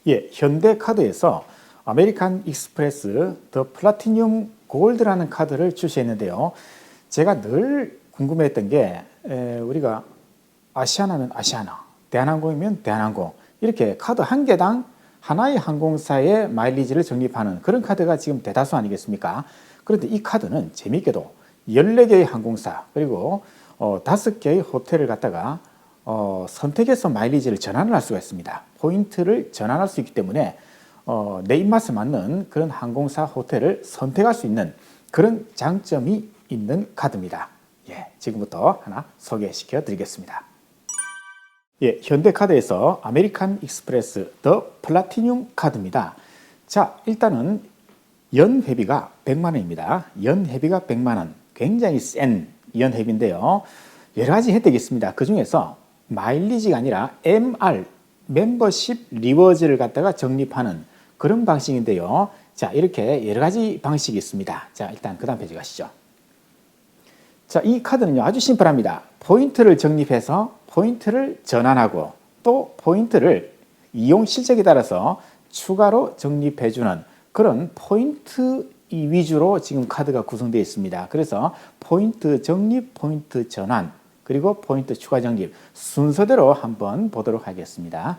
예, 현대카드에서 아메리칸 익스프레스 더 플라티늄 골드라는 카드를 출시했는데요. 제가 늘 궁금했던 게 우리가 아시아나면 아시아나, 대한항공이면 대한항공 이렇게 카드 한 개당 하나의 항공사의 마일리지를 적립하는 그런 카드가 지금 대다수 아니겠습니까? 그런데 이 카드는 재미있게도 14개의 항공사 그리고 5개의 호텔을 갖다가 선택해서 마일리지를 전환을 할 수가 있습니다. 포인트를 전환할 수 있기 때문에 내 입맛에 맞는 그런 항공사 호텔을 선택할 수 있는 그런 장점이 있는 카드입니다. 예, 지금부터 하나 소개시켜 드리겠습니다. 예, 현대카드에서 아메리칸 익스프레스 더 플라티늄 카드입니다. 자, 일단은 연회비가 100만 원입니다. 연회비가 100만 원, 굉장히 센 연회비인데요. 여러 가지 혜택이 있습니다. 그 중에서 마일리지가 아니라 MR, 멤버십 리워즈를 갖다가 적립하는 그런 방식인데요. 자, 이렇게 여러 가지 방식이 있습니다. 자, 일단 그 다음 페이지 가시죠. 자, 이 카드는요, 아주 심플합니다. 포인트를 적립해서 포인트를 전환하고 또 포인트를 이용 실적에 따라서 추가로 적립해주는 그런 포인트 위주로 지금 카드가 구성되어 있습니다. 그래서 포인트 적립, 포인트 전환, 그리고 포인트 추가 적립 순서대로 한번 보도록 하겠습니다.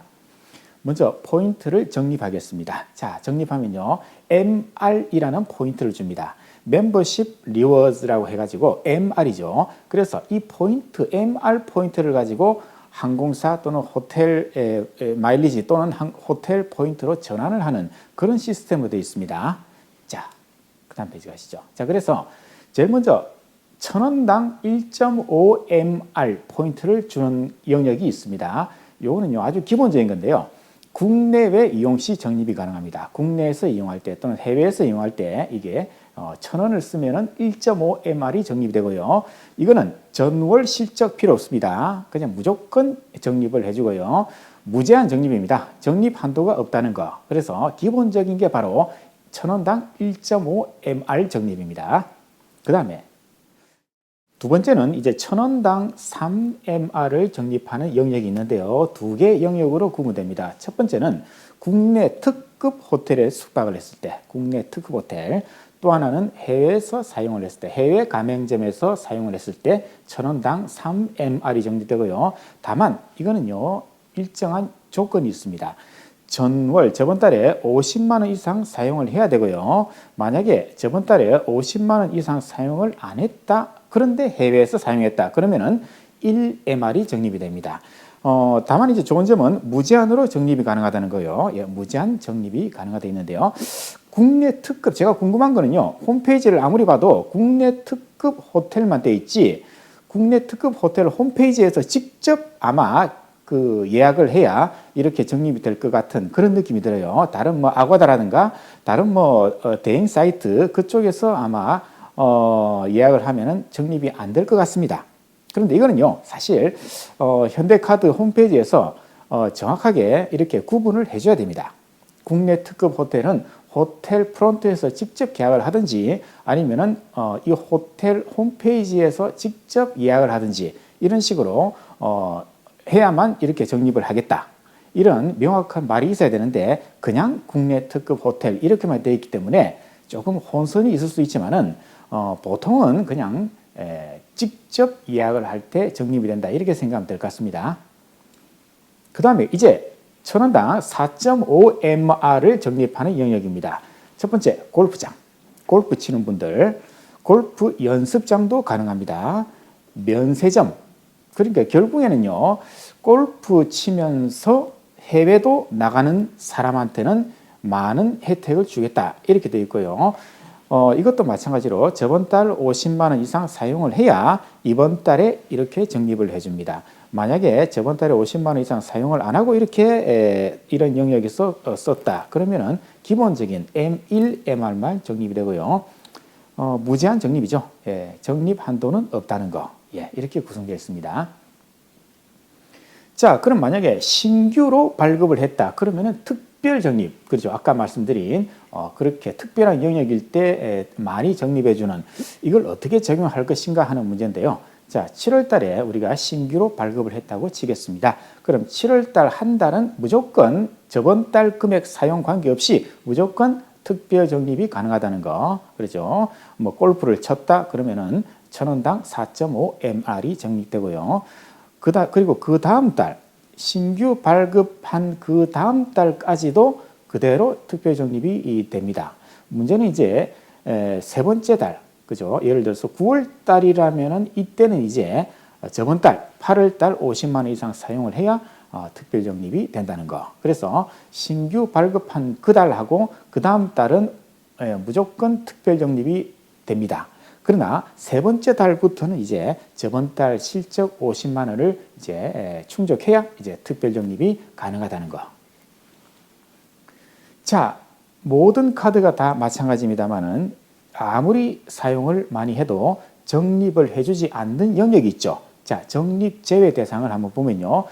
먼저 포인트를 적립하겠습니다. 자, 적립하면요, MR이라는 포인트를 줍니다. 멤버십 리워즈라고 해가지고 MR이죠. 그래서 이 포인트, MR 포인트를 가지고 항공사 또는 호텔 마일리지 또는 호텔 포인트로 전환을 하는 그런 시스템으로 되어 있습니다. 자, 그 다음 페이지 가시죠. 자, 그래서 제일 먼저 1,000원당 1.5MR 포인트를 주는 영역이 있습니다. 요거는요, 아주 기본적인 건데요. 국내외 이용 시 적립이 가능합니다. 국내에서 이용할 때 또는 해외에서 이용할 때 이게 1,000원을 쓰면은 1.5MR이 적립이 되고요. 이거는 전월 실적 필요 없습니다. 그냥 무조건 적립을 해주고요. 무제한 적립입니다. 적립 한도가 없다는 거. 그래서 기본적인 게 바로 1,000원당 1.5MR 적립입니다. 그 다음에 두 번째는 이제 1,000원당 3MR을 적립하는 영역이 있는데요. 두 개 영역으로 구분됩니다. 첫 번째는 국내 특급 호텔에 숙박을 했을 때, 국내 특급 호텔. 또 하나는 해외에서 사용을 했을 때, 해외 가맹점에서 사용을 했을 때 1,000원당 3MR이 적립되고요. 다만 이거는요, 일정한 조건이 있습니다. 전월, 저번 달에 50만 원 이상 사용을 해야 되고요. 만약에 저번 달에 50만 원 이상 사용을 안 했다. 그런데 해외에서 사용했다. 그러면은 1MR이 적립이 됩니다. 다만 이제 좋은 점은 무제한으로 적립이 가능하다는 거예요. 예, 무제한 적립이 가능하다 있는데요. 국내 특급, 제가 궁금한 거는요, 홈페이지를 아무리 봐도 국내 특급 호텔만 돼 있지, 국내 특급 호텔 홈페이지에서 직접 아마 그 예약을 해야 이렇게 적립이 될 것 같은 그런 느낌이 들어요. 다른 뭐 아고다라든가 다른 뭐 대행 사이트 그쪽에서 아마 예약을 하면은 적립이 안 될 것 같습니다. 그런데 이거는요, 사실 현대카드 홈페이지에서 정확하게 이렇게 구분을 해줘야 됩니다. 국내 특급 호텔은 호텔 프론트에서 직접 계약을 하든지 아니면은 이 호텔 홈페이지에서 직접 예약을 하든지 이런 식으로 해야만 이렇게 적립을 하겠다. 이런 명확한 말이 있어야 되는데 그냥 국내 특급 호텔 이렇게만 되어 있기 때문에 조금 혼선이 있을 수 있지만은 보통은 그냥 직접 예약을 할 때 적립이 된다 이렇게 생각하면 될 것 같습니다. 그 다음에 이제 1,000원당 4.5MR을 적립하는 영역입니다. 첫 번째, 골프장. 골프 치는 분들, 골프 연습장도 가능합니다. 면세점. 그러니까 결국에는요, 골프 치면서 해외도 나가는 사람한테는 많은 혜택을 주겠다. 이렇게 되어 있고요. 이것도 마찬가지로 저번 달 50만 원 이상 사용을 해야 이번 달에 이렇게 적립을 해줍니다. 만약에 저번 달에 50만 원 이상 사용을 안 하고 이렇게 이런 영역에서 썼다. 그러면은 기본적인 M1MR만 적립이 되고요. 무제한 적립이죠. 예, 적립 한도는 없다는 거. 예, 이렇게 구성되어 있습니다. 자, 그럼 만약에 신규로 발급을 했다. 그러면은 특별 적립, 그렇죠. 아까 말씀드린 그렇게 특별한 영역일 때 많이 적립해주는 이걸 어떻게 적용할 것인가 하는 문제인데요. 자, 7월 달에 우리가 신규로 발급을 했다고 치겠습니다. 그럼 7월 달 한 달은 무조건 저번 달 금액 사용 관계없이 무조건 특별 적립이 가능하다는 거. 그렇죠? 뭐 골프를 쳤다 그러면은 1,000원당 4.5 MR이 적립되고요. 그리고 그 다음 달 신규 발급한 그 다음 달까지도 그대로 특별 적립이 됩니다. 문제는 이제 세 번째 달, 그죠? 예를 들어서 9월 달이라면은 이때는 이제 저번 달 8월 달 50만 원 이상 사용을 해야 특별 적립이 된다는 거. 그래서 신규 발급한 그 달하고 그 다음 달은 무조건 특별 적립이 됩니다. 그러나 세 번째 달부터는 이제 저번 달 실적 50만 원을 이제 충족해야 이제 특별 적립이 가능하다는 거. 자, 모든 카드가 다 마찬가지입니다만은 아무리 사용을 많이 해도 적립을 해주지 않는 영역이 있죠. 자, 적립 제외 대상을 한번 보면요.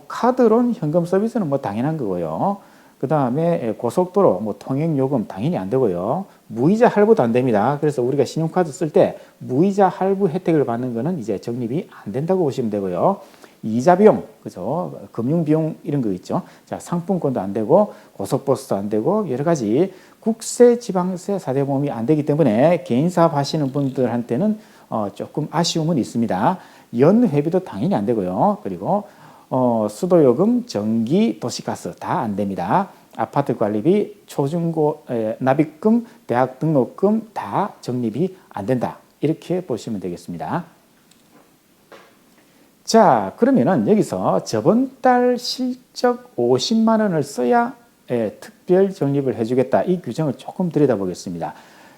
카드론 현금 서비스는 뭐 당연한 거고요. 그 다음에 고속도로 뭐 통행요금 당연히 안 되고요. 무이자 할부도 안 됩니다. 그래서 우리가 신용카드 쓸 때 무이자 할부 혜택을 받는 거는 이제 적립이 안 된다고 보시면 되고요. 이자 비용, 그죠? 금융 비용 이런 거 있죠. 자, 상품권도 안 되고 고속버스도 안 되고 여러 가지 국세, 지방세, 사대보험이 안 되기 때문에 개인 사업 하시는 분들한테는 조금 아쉬움은 있습니다. 연회비도 당연히 안 되고요. 그리고 수도요금, 전기, 도시가스 다 안 됩니다. 아파트 관리비, 초중고 납입금, 대학 등록금 다 적립이 안 된다. 이렇게 보시면 되겠습니다. 자, 그러면은 여기서 저번 달 실적 50만 원을 써야 특별 적립을 해주겠다. 이 규정을 조금 들여다보겠습니다.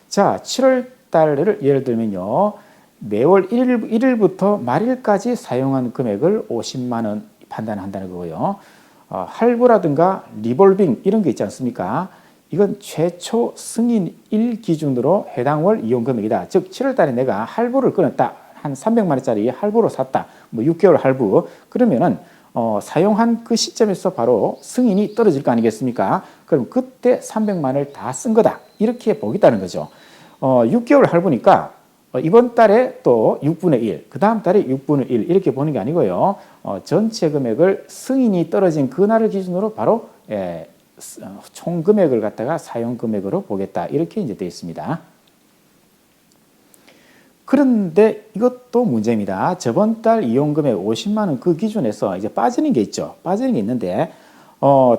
자, 7월 달을 예를 들면요. 매월 1일부터 말일까지 사용한 금액을 50만 원 판단한다는 거고요. 할부라든가 리볼빙 이런 게 있지 않습니까? 이건 최초 승인일 기준으로 해당 월 이용 금액이다. 즉 7월 달에 내가 할부를 끊었다. 한 300만 원짜리 할부로 샀다. 뭐 6개월 할부. 그러면은 사용한 그 시점에서 바로 승인이 떨어질 거 아니겠습니까? 그럼 그때 300만 원을 다 쓴 거다. 이렇게 보겠다는 거죠. 6개월 할부니까 이번 달에 또 6분의 1, 그 다음 달에 6분의 1 이렇게 보는 게 아니고요. 전체 금액을 승인이 떨어진 그날을 기준으로 바로 총 금액을 갖다가 사용 금액으로 보겠다. 이렇게 이제 되어 있습니다. 그런데 이것도 문제입니다. 저번 달 이용 금액 50만 원 그 기준에서 이제 빠지는 게 있죠. 빠지는 게 있는데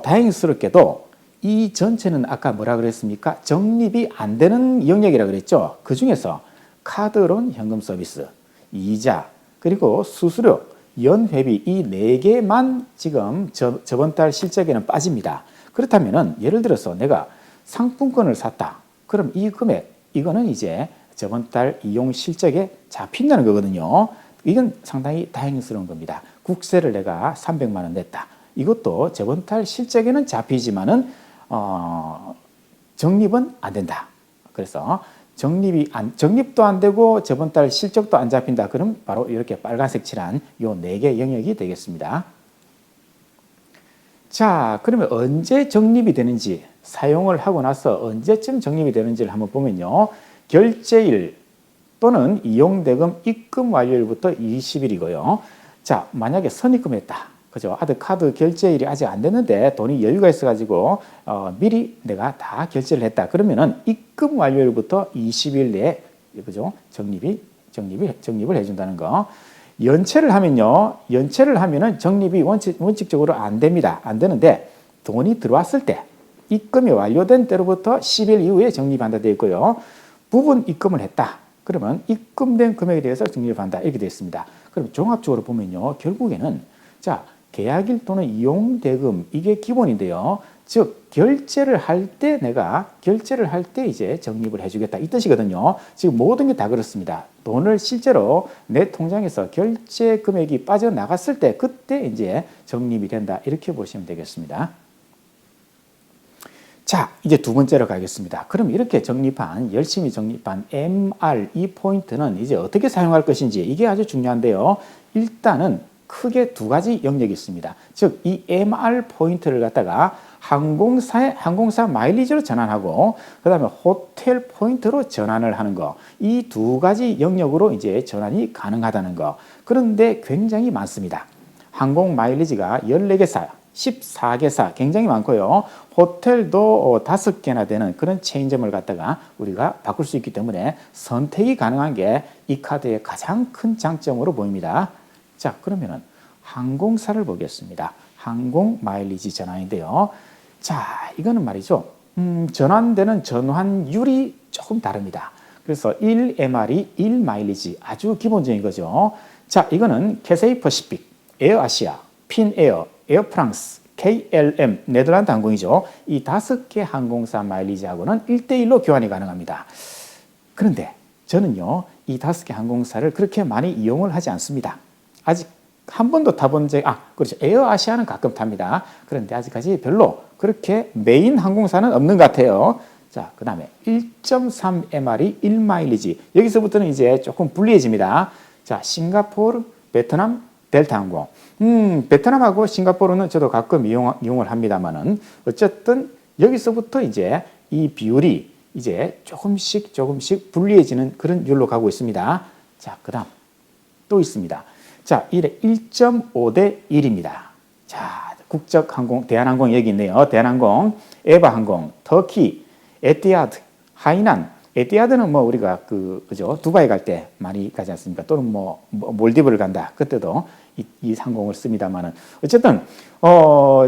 다행스럽게도 이 전체는 아까 뭐라 그랬습니까? 적립이 안 되는 영역이라 그랬죠. 그 중에서 카드론 현금 서비스, 이자, 그리고 수수료, 연회비 이 4개만 지금 저번 달 실적에는 빠집니다. 그렇다면은 예를 들어서 내가 상품권을 샀다. 그럼 이 금액 이거는 이제 저번 달 이용 실적에 잡힌다는 거거든요. 이건 상당히 다행스러운 겁니다. 국세를 내가 300만 원 냈다. 이것도 저번 달 실적에는 잡히지만은 적립은 안 된다. 그래서 적립도 안 되고 저번 달 실적도 안 잡힌다. 그럼 바로 이렇게 빨간색 칠한 요 4개 영역이 되겠습니다. 자, 그러면 언제 적립이 되는지, 사용을 하고 나서 언제쯤 적립이 되는지를 한번 보면요. 결제일 또는 이용대금 입금 완료일부터 20일이고요. 자, 만약에 선입금했다. 그죠? 카드 결제일이 아직 안 됐는데 돈이 여유가 있어가지고 미리 내가 다 결제를 했다. 그러면은 입금 완료일부터 20일 내에 그죠? 적립을 해준다는 거. 연체를 하면요. 연체를 하면은 적립이 원칙적으로 안 됩니다. 안 되는데 돈이 들어왔을 때 입금이 완료된 때로부터 10일 이후에 적립한다 되어 있고요. 부분 입금을 했다. 그러면 입금된 금액에 대해서 적립을 한다. 이렇게 되어 있습니다. 그럼 종합적으로 보면요. 결국에는 자, 계약일 또는 이용대금 이게 기본인데요. 즉 결제를 할 때 이제 적립을 해주겠다 이 뜻이거든요. 지금 모든 게 다 그렇습니다. 돈을 실제로 내 통장에서 결제 금액이 빠져나갔을 때 그때 이제 적립이 된다 이렇게 보시면 되겠습니다. 자, 이제 두 번째로 가겠습니다. 그럼 이렇게 열심히 적립한 MR 이 포인트는 이제 어떻게 사용할 것인지 이게 아주 중요한데요. 일단은 크게 두 가지 영역이 있습니다. 즉, 이 MR 포인트를 갖다가 항공사 마일리지로 전환하고, 그 다음에 호텔 포인트로 전환을 하는 거. 이 두 가지 영역으로 이제 전환이 가능하다는 거. 그런데 굉장히 많습니다. 항공 마일리지가 14개사, 14개사 굉장히 많고요. 호텔도 5개나 되는 그런 체인점을 갖다가 우리가 바꿀 수 있기 때문에 선택이 가능한 게 이 카드의 가장 큰 장점으로 보입니다. 자, 그러면은 항공사를 보겠습니다. 항공 마일리지 전환인데요. 자, 이거는 말이죠. 전환되는 전환율이 조금 다릅니다. 그래서 1MR이 1마일리지 아주 기본적인 거죠. 자, 이거는 캐세이 퍼시픽, 에어 아시아, 핀 에어, 에어 프랑스, KLM, 네덜란드 항공이죠. 이 5개 항공사 마일리지하고는 1대1로 교환이 가능합니다. 그런데 저는요, 이 5개 항공사를 그렇게 많이 이용을 하지 않습니다. 아직 한 번도 타본 그렇죠. 에어 아시아는 가끔 탑니다. 그런데 아직까지 별로 그렇게 메인 항공사는 없는 것 같아요. 자, 그 다음에 1.3MR이 1마일리지. 여기서부터는 이제 조금 불리해집니다. 자, 싱가포르, 베트남, 델타항공. 베트남하고 싱가포르는 저도 가끔 이용을 합니다만은 어쨌든 여기서부터 이제 이 비율이 이제 조금씩 불리해지는 그런 율로 가고 있습니다. 자, 그 다음 또 있습니다. 자, 1.5대 1입니다. 자, 국적항공, 대한항공 여기 있네요. 대한항공, 에바항공, 터키, 에티하드, 하이난. 에티하드는 뭐 우리가 그죠? 두바이 갈 때 많이 가지 않습니까? 또는 뭐 몰디브를 간다. 그때도 이 항공을 씁니다만은 어쨌든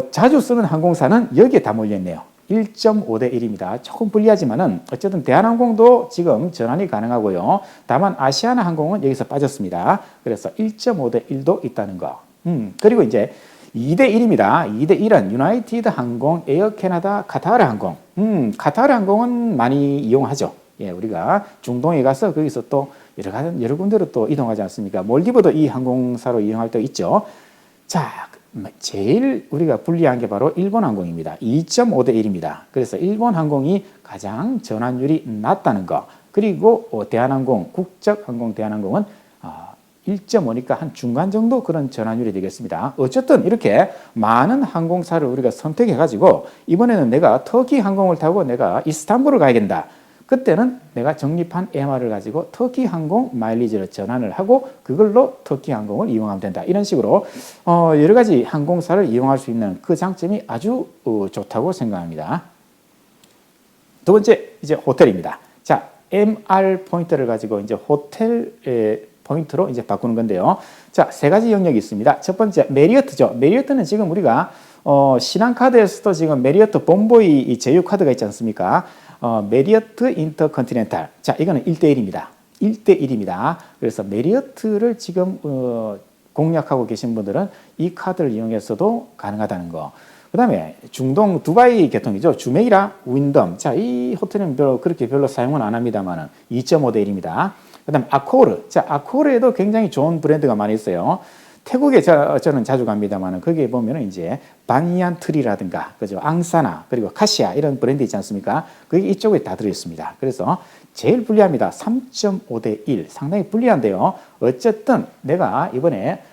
자주 쓰는 항공사는 여기에 다 몰려 있네요. 1.5대 1입니다. 조금 불리하지만은 어쨌든 대한항공도 지금 전환이 가능하고요. 다만 아시아나 항공은 여기서 빠졌습니다. 그래서 1.5대 1도 있다는 거. 그리고 이제 2대 1입니다. 2대 1은 유나이티드 항공, 에어 캐나다, 카타르 항공. 카타르 항공은 많이 이용하죠. 예, 우리가 중동에 가서 거기서 또 여러 군데로 또 이동하지 않습니까? 몰디브도 이 항공사로 이용할 때 있죠. 자, 제일 우리가 불리한 게 바로 일본 항공입니다. 2.5대 1입니다. 그래서 일본 항공이 가장 전환율이 낮다는 거. 그리고 대한항공, 국적항공 대한항공은 1.5니까 한 중간 정도 그런 전환율이 되겠습니다. 어쨌든 이렇게 많은 항공사를 우리가 선택해가지고 이번에는 내가 터키 항공을 타고 내가 이스탄불을 가야 된다. 그때는 내가 적립한 MR을 가지고 터키 항공 마일리지를 전환을 하고 그걸로 터키 항공을 이용하면 된다. 이런 식으로 여러 가지 항공사를 이용할 수 있는 그 장점이 아주 좋다고 생각합니다. 두 번째, 이제 호텔입니다. 자, MR 포인트를 가지고 이제 호텔 포인트로 이제 바꾸는 건데요. 자, 세 가지 영역이 있습니다. 첫 번째, 메리어트죠. 메리어트는 지금 우리가 신한카드에서도 지금 메리어트 본보이 이 제휴 카드가 있지 않습니까? 메리어트 인터컨티넨탈. 자, 이거는 1대 1입니다. 1대 1입니다. 그래서 메리어트를 지금 공략하고 계신 분들은 이 카드를 이용해서도 가능하다는 거. 그 다음에 중동 두바이 계통이죠. 주메이라, 윈덤. 자, 이 호텔은 그렇게 별로 사용은 안 합니다만은 2.5대 1입니다. 그 다음에 아코르. 자, 아코르에도 굉장히 좋은 브랜드가 많이 있어요. 태국에 저는 자주 갑니다만은 거기에 보면은 이제 바니안트리라든가 그죠, 앙사나 그리고 카시아 이런 브랜드 있지 않습니까? 그게 이쪽에 다 들어 있습니다. 그래서 제일 불리합니다. 3.5대 1 상당히 불리한데요. 어쨌든 내가 이번에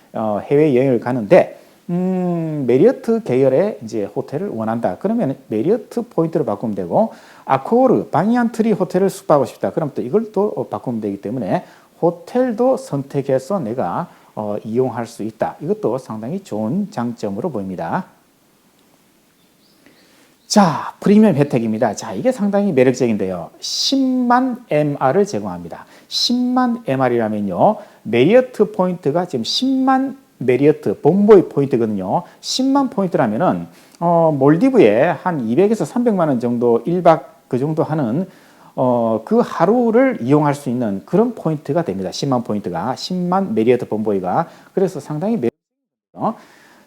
해외 여행을 가는데 메리어트 계열의 이제 호텔을 원한다. 그러면 메리어트 포인트로 바꾸면 되고 아코르 바니안트리 호텔을 숙박하고 싶다. 그럼 또 이걸 또 바꾸면 되기 때문에 호텔도 선택해서 내가 이용할 수 있다. 이것도 상당히 좋은 장점으로 보입니다. 자, 프리미엄 혜택입니다. 자, 이게 상당히 매력적인데요. 10만 MR을 제공합니다. 10만 MR이라면요. 메리어트 포인트가 지금 10만 메리어트 본보이 포인트거든요. 10만 포인트라면은 몰디브에 한 200에서 300만 원 정도 1박 그 정도 하는 그 하루를 이용할 수 있는 그런 포인트가 됩니다. 10만 포인트가 10만 메리어트 본보이가. 그래서 상당히 매력적이에요.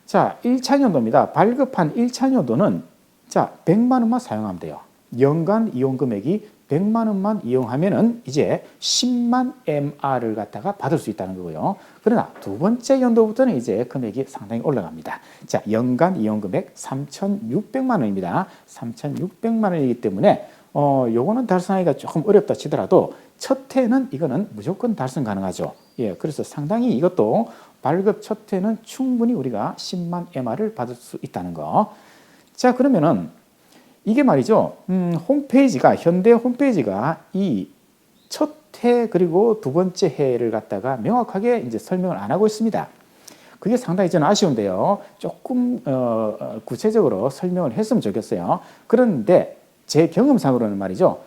자, 1차 연도입니다. 발급한 1차 연도는 자, 100만 원만 사용하면 돼요. 연간 이용 금액이 100만 원만 이용하면은 이제 10만 MR을 갖다가 받을 수 있다는 거고요. 그러나 두 번째 연도부터는 이제 금액이 상당히 올라갑니다. 자, 연간 이용 금액 3,600만 원입니다. 3,600만 원이기 때문에 요거는 달성하기가 조금 어렵다 치더라도 첫 해는 이거는 무조건 달성 가능하죠. 예, 그래서 상당히 이것도 발급 첫 해는 충분히 우리가 10만 MR을 받을 수 있다는 거. 자, 그러면은 이게 말이죠. 홈페이지가 현대 홈페이지가 이 첫 해 그리고 두 번째 해를 갖다가 명확하게 이제 설명을 안 하고 있습니다. 그게 상당히 저는 아쉬운데요. 조금 구체적으로 설명을 했으면 좋겠어요. 그런데 제 경험상으로는 말이죠.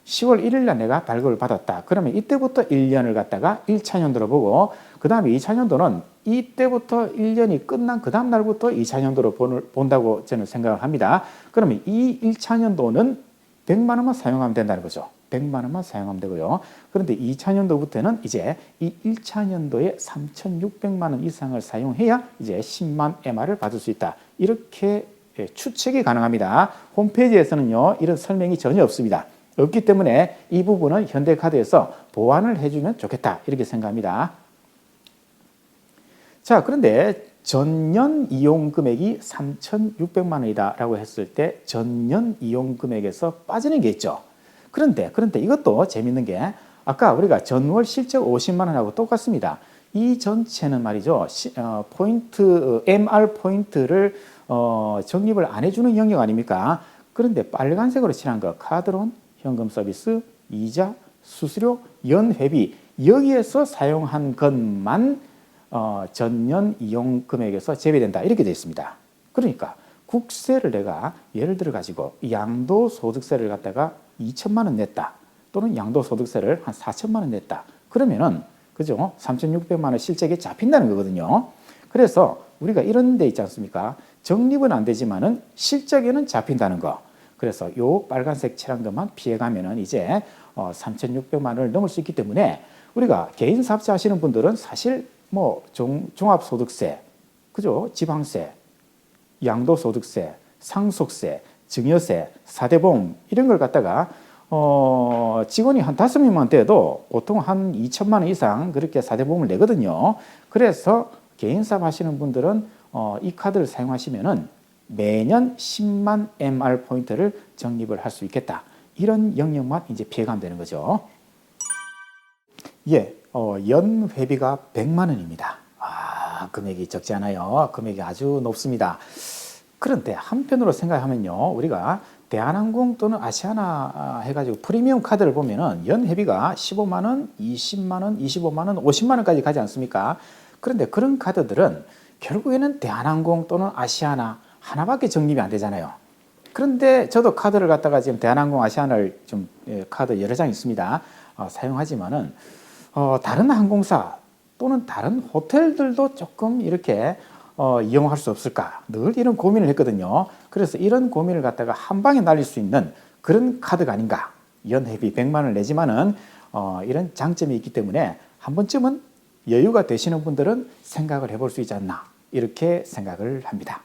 10월 1일 날 내가 발급을 받았다. 그러면 이때부터 1년을 갖다가 1차년도로 보고 그 다음에 2차년도는 이때부터 1년이 끝난 그 다음 날부터 2차년도로 본다고 저는 생각을 합니다. 그러면 이 1차년도는 100만 원만 사용하면 된다는 거죠. 100만 원만 사용하면 되고요. 그런데 2차년도부터는 이제 이 1차년도에 3,600만 원 이상을 사용해야 이제 10만 MR을 받을 수 있다. 이렇게 추측이 가능합니다. 홈페이지에서는요, 이런 설명이 전혀 없습니다. 없기 때문에 이 부분은 현대카드에서 보완을 해주면 좋겠다. 이렇게 생각합니다. 자, 그런데 전년 이용 금액이 3,600만 원이다 라고 했을 때 전년 이용 금액에서 빠지는 게 있죠. 그런데 이것도 재밌는 게 아까 우리가 전월 실적 50만 원하고 똑같습니다. 이 전체는 말이죠. 포인트, MR 포인트를 적립을 안 해주는 영역 아닙니까? 그런데 빨간색으로 칠한 거 카드론, 현금 서비스, 이자, 수수료, 연회비 여기에서 사용한 것만 전년 이용 금액에서 제외된다 이렇게 되어 있습니다. 그러니까 국세를 내가 예를 들어 가지고 양도소득세를 갖다가 2천만 원 냈다 또는 양도소득세를 한 4천만 원 냈다 그러면은 그죠? 3,600만 원 실적에 잡힌다는 거거든요. 그래서 우리가 이런 데 있지 않습니까? 적립은 안 되지만은 실적에는 잡힌다는 거. 그래서 요 빨간색 칠한 것만 피해가면은 이제 3,600만 원을 넘을 수 있기 때문에 우리가 개인 사업자 하시는 분들은 사실 뭐 종합소득세, 그죠? 지방세, 양도소득세, 상속세, 증여세, 사대보험 이런 걸 갖다가 직원이 한 5명만 돼도 보통 한 2천만 원 이상 그렇게 사대보험을 내거든요. 그래서 개인사업 하시는 분들은 이 카드를 사용하시면은 매년 10만 MR 포인트를 적립을 할 수 있겠다. 이런 영역만 이제 피해가면 되는 거죠. 예, 연 회비가 100만 원입니다. 금액이 적지 않아요. 금액이 아주 높습니다. 그런데 한편으로 생각하면요, 우리가 대한항공 또는 아시아나 해가지고 프리미엄 카드를 보면은 연 회비가 15만 원, 20만 원, 25만 원, 50만 원까지 가지 않습니까? 그런데 그런 카드들은 결국에는 대한항공 또는 아시아나 하나밖에 적립이 안 되잖아요. 그런데 저도 카드를 갖다가 지금 대한항공, 아시아나를 좀 카드 여러 장 있습니다. 사용하지만은 다른 항공사 또는 다른 호텔들도 조금 이렇게 이용할 수 없을까 늘 이런 고민을 했거든요. 그래서 이런 고민을 갖다가 한 방에 날릴 수 있는 그런 카드가 아닌가. 연회비 100만 원을 내지만은 이런 장점이 있기 때문에 한 번쯤은 여유가 되시는 분들은 생각을 해볼 수 있지 않나 이렇게 생각을 합니다.